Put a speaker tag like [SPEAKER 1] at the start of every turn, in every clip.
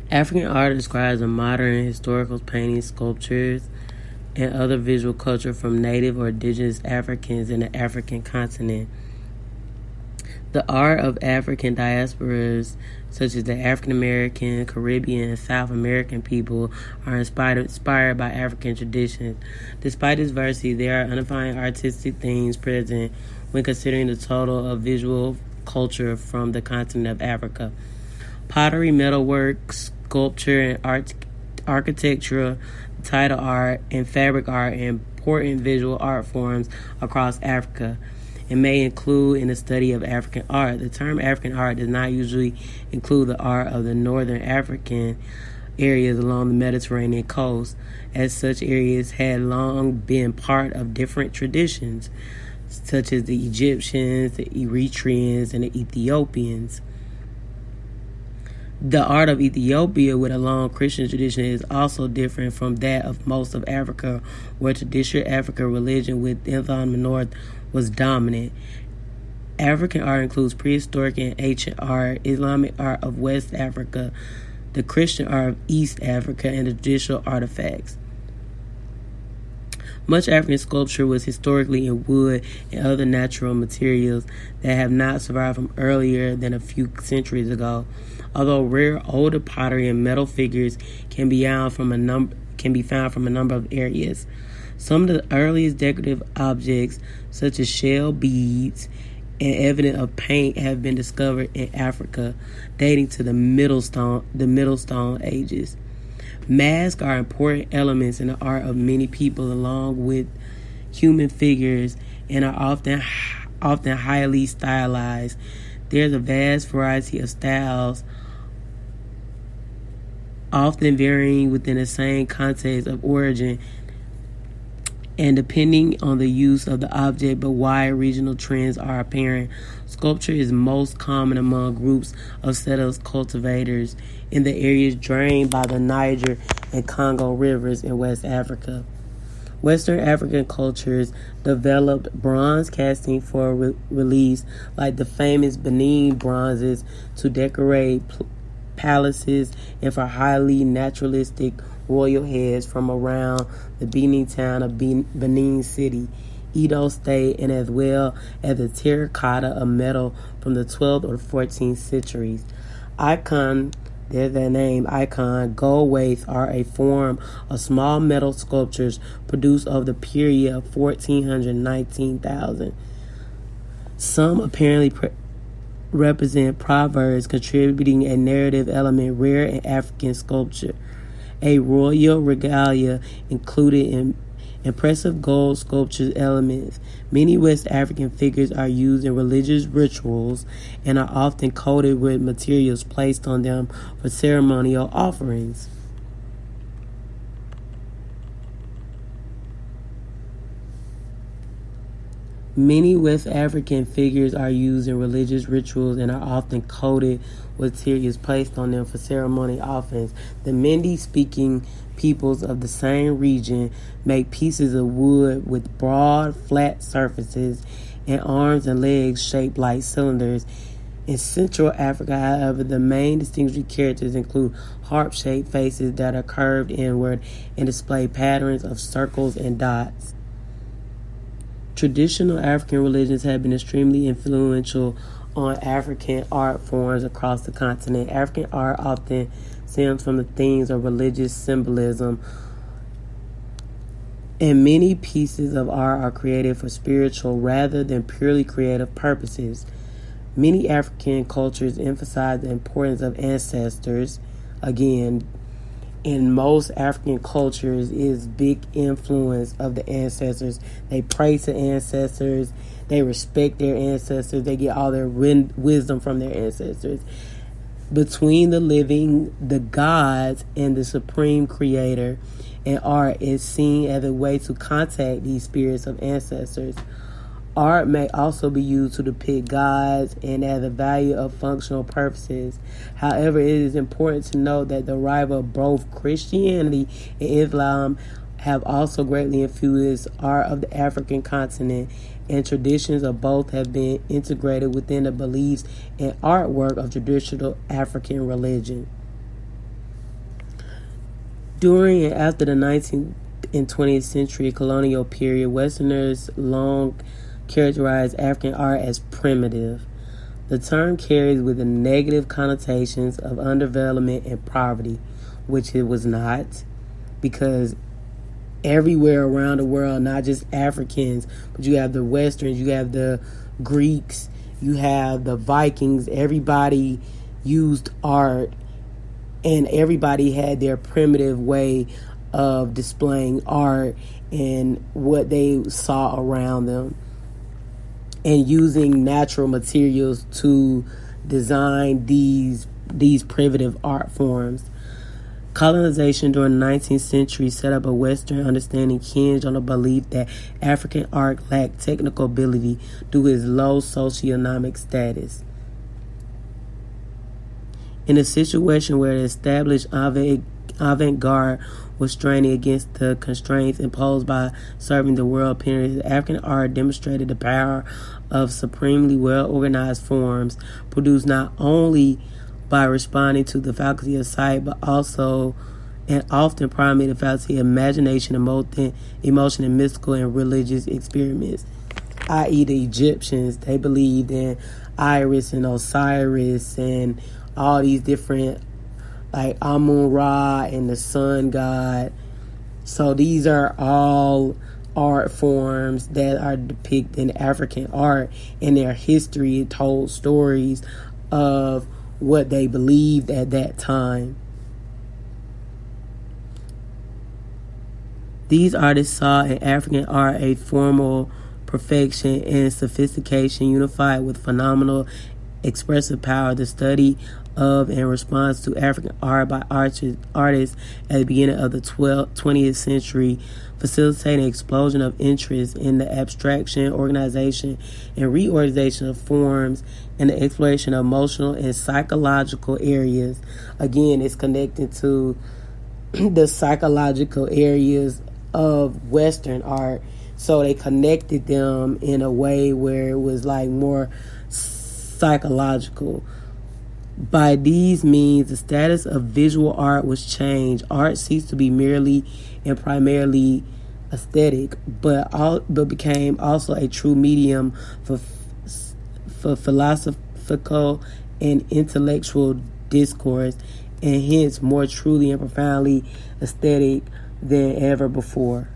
[SPEAKER 1] African art describes the modern historical paintings, sculptures, and other visual culture from native or indigenous Africans in the African continent. The art of African diasporas, such as the African American, Caribbean, and South American people, are inspired by African traditions. Despite this diversity, there are unifying artistic themes present when considering the total of visual culture from the continent of Africa. Pottery, metalwork, sculpture, and architecture, title art, and fabric art are important visual art forms across Africa and may include in the study of African art. The term African art does not usually include the art of the northern African areas along the Mediterranean coast, as such areas had long been part of different traditions, such as the Egyptians, the Eritreans, and the Ethiopians. The art of Ethiopia, with a long Christian tradition, is also different from that of most of Africa, where traditional African religion with Islam in the north was dominant. African art includes prehistoric and ancient art, Islamic art of West Africa, the Christian art of East Africa, and the traditional artifacts. Much African sculpture was historically in wood and other natural materials that have not survived from earlier than a few centuries ago. Although rare older pottery and metal figures can be found from a number of areas. Some of the earliest decorative objects, such as shell beads and evidence of paint, have been discovered in Africa, dating to the Middle Stone Ages. Masks are important elements in the art of many people, along with human figures, and are often highly stylized. There's a vast variety of styles, often varying within the same context of origin and depending on the use of the object, but wide regional trends are apparent. Sculpture is most common among groups of settlers, cultivators in the areas drained by the Niger and Congo rivers in West Africa. Western African cultures developed bronze casting for reliefs, like the famous Benin bronzes, to decorate palaces and for highly naturalistic royal heads from around the Benin town of Benin City, Edo State, and as well as the terracotta of metal from the 12th or 14th centuries. Icon, there's that name, icon, gold weights are a form of small metal sculptures produced over the period of 1400 19,000. Some apparently represent proverbs, contributing a narrative element rare in African sculpture. A royal regalia included in impressive gold sculpture elements. Many West African figures are used in religious rituals and are often coated with materials placed on them for ceremonial offerings. Many West African figures are used in religious rituals and are often coated with materials placed on them for ceremonial offerings. The Mende-speaking peoples of the same region make pieces of wood with broad, flat surfaces and arms and legs shaped like cylinders. In Central Africa, however, the main distinguishing characters include harp-shaped faces that are curved inward and display patterns of circles and dots. Traditional African religions have been extremely influential on African art forms across the continent. African art often stems from the themes of religious symbolism, and many pieces of art are created for spiritual rather than purely creative purposes. Many African cultures emphasize the importance of ancestors. Again, in most African cultures is big influence of the ancestors. They pray to ancestors. They respect their ancestors. They get all their wisdom from their ancestors. Between the living, the gods, and the supreme creator, and art is seen as a way to contact these spirits of ancestors. Art may also be used to depict gods and as a value of functional purposes. However, it is important to note that the arrival of both Christianity and Islam have also greatly influenced art of the African continent, and traditions of both have been integrated within the beliefs and artwork of traditional African religion. During and after the 19th and 20th century colonial period, Westerners long characterized African art as primitive. The term carries with the negative connotations of underdevelopment and poverty, which it was not, because everywhere around the world, not just Africans, but you have the Westerns, you have the Greeks, you have the Vikings. Everybody used art, and everybody had their primitive way of displaying art and what they saw around them, and using natural materials to design these primitive art forms. Colonization during the 19th century set up a Western understanding hinged on the belief that African art lacked technical ability due to its low socioeconomic status. In a situation where the established avant-garde was straining against the constraints imposed by serving the world period, African art demonstrated the power of supremely well-organized forms produced not only by responding to the faculty of sight, but also and often primarily the faculty of imagination, emotion, and mystical and religious experiments. I.e., the Egyptians, they believed in Iris and Osiris and all these different, like Amun-Ra and the sun god. So these are all art forms that are depicted in African art, and their history told stories of what they believed at that time. These artists saw in African art a formal perfection and sophistication unified with phenomenal expressive power. The study of and response to African art by artists at the beginning of the 20th century facilitated an explosion of interest in the abstraction, organization, and reorganization of forms and the exploration of emotional and psychological areas. Again, it's connected to the psychological areas of Western art. So they connected them in a way where it was like more psychological. By these means, the status of visual art was changed. Art ceased to be merely and primarily aesthetic, but became also a true medium for philosophical and intellectual discourse, and hence more truly and profoundly aesthetic than ever before.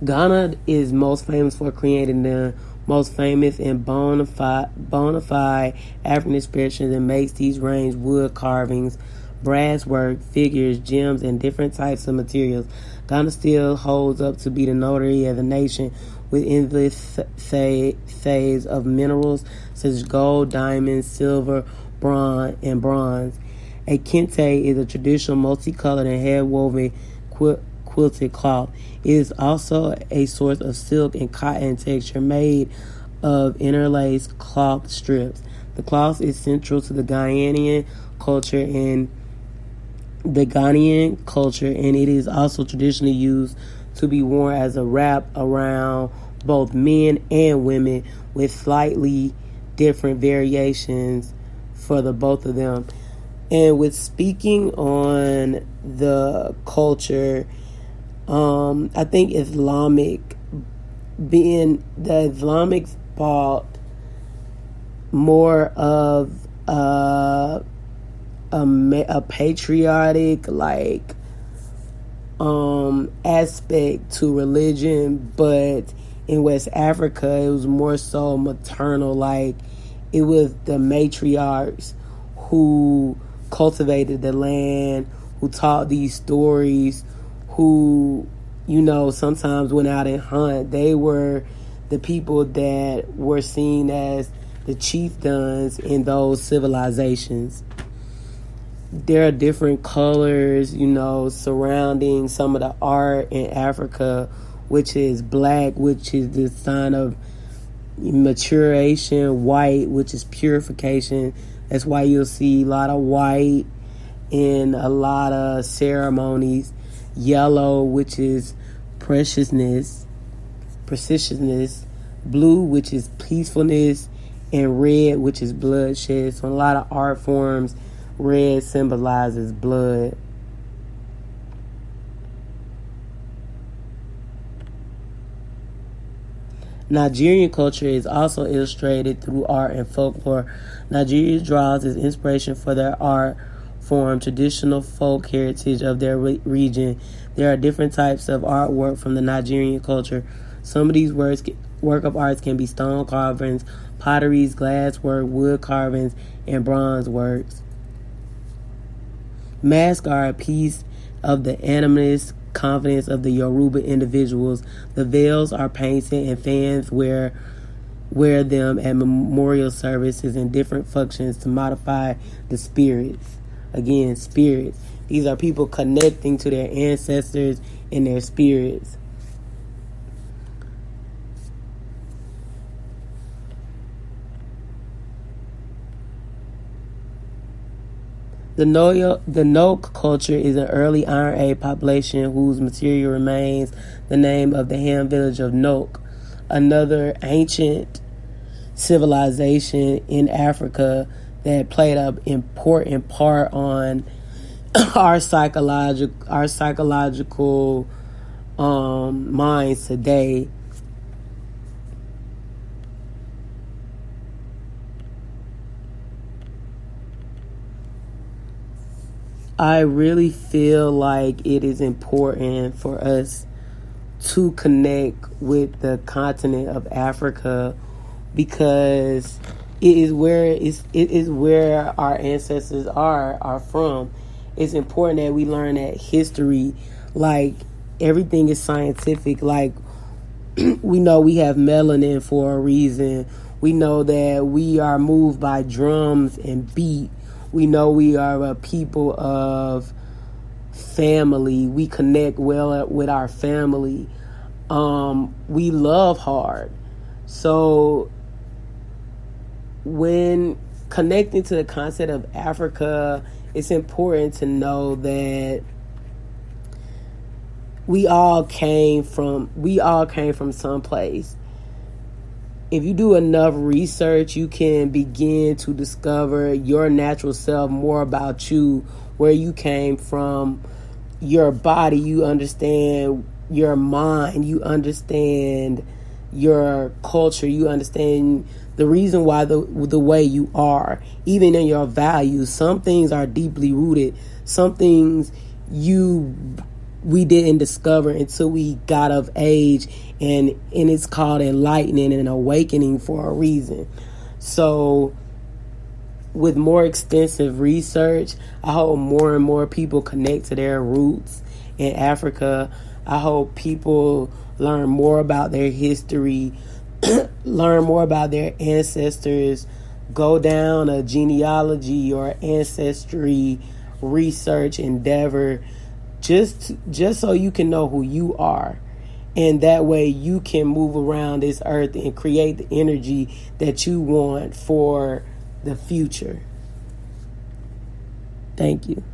[SPEAKER 1] Ghana is most famous for creating the most famous and bona fide African expressions, and makes these range wood carvings, brass work, figures, gems, and different types of materials. Ghana still holds up to be the notary of the nation within this phase of minerals such as gold, diamonds, silver, bronze. A kente is a traditional multicolored and hand-woven quilted cloth. It is also a source of silk and cotton texture made of interlaced cloth strips. The cloth is central to the Ghanaian culture, and it is also traditionally used to be worn as a wrap around both men and women, with slightly different variations for the both of them. And with speaking on the culture, I think Islamic brought more of a patriotic aspect to religion, but in West Africa it was more so maternal. Like, it was the matriarchs who cultivated the land, who taught these stories, who, sometimes went out and hunt. They were the people that were seen as the chieftains in those civilizations. There are different colors, surrounding some of the art in Africa, which is black, which is the sign of maturation, white, which is purification. That's why you'll see a lot of white in a lot of ceremonies. Yellow, which is preciousness, blue, which is peacefulness, and red, which is bloodshed. So a lot of art forms Red symbolizes blood. Nigerian culture is also illustrated through art and folklore. Nigeria draws its inspiration for their art form, traditional folk heritage of their region. There are different types of artwork from the Nigerian culture. Some of these work of arts can be stone carvings, potteries, glass work, wood carvings, and bronze works. Masks are a piece of the animist confidence of the Yoruba individuals. The veils are painted and fans wear them at memorial services and different functions to modify the spirits. Again, spirits. These are people connecting to their ancestors and their spirits. The Nok culture is an early Iron Age population whose material remains the name of the Ham village of Nok, another ancient civilization in Africa that played an important part on our psychological minds today. I really feel like it is important for us to connect with the continent of Africa because it is where our ancestors are from. It's important that we learn that history, like everything is scientific. Like we know we have melanin for a reason. We know that we are moved by drums and beat. We know we are a people of family. We connect well with our family. We love hard. So when connecting to the concept of Africa, it's important to know that we all came from someplace. If you do enough research, you can begin to discover your natural self, more about you, where you came from, your body, you understand your mind, you understand your culture, you understand the reason why the way you are, even in your values. Some things are deeply rooted. Some things we didn't discover until we got of age, and it's called enlightening and awakening for a reason. So with more extensive research, I hope more and more people connect to their roots in Africa. I hope people learn more about their history, learn more about their ancestors, go down a genealogy or ancestry research endeavor, just so you can know who you are. And that way you can move around this earth and create the energy that you want for the future. Thank you.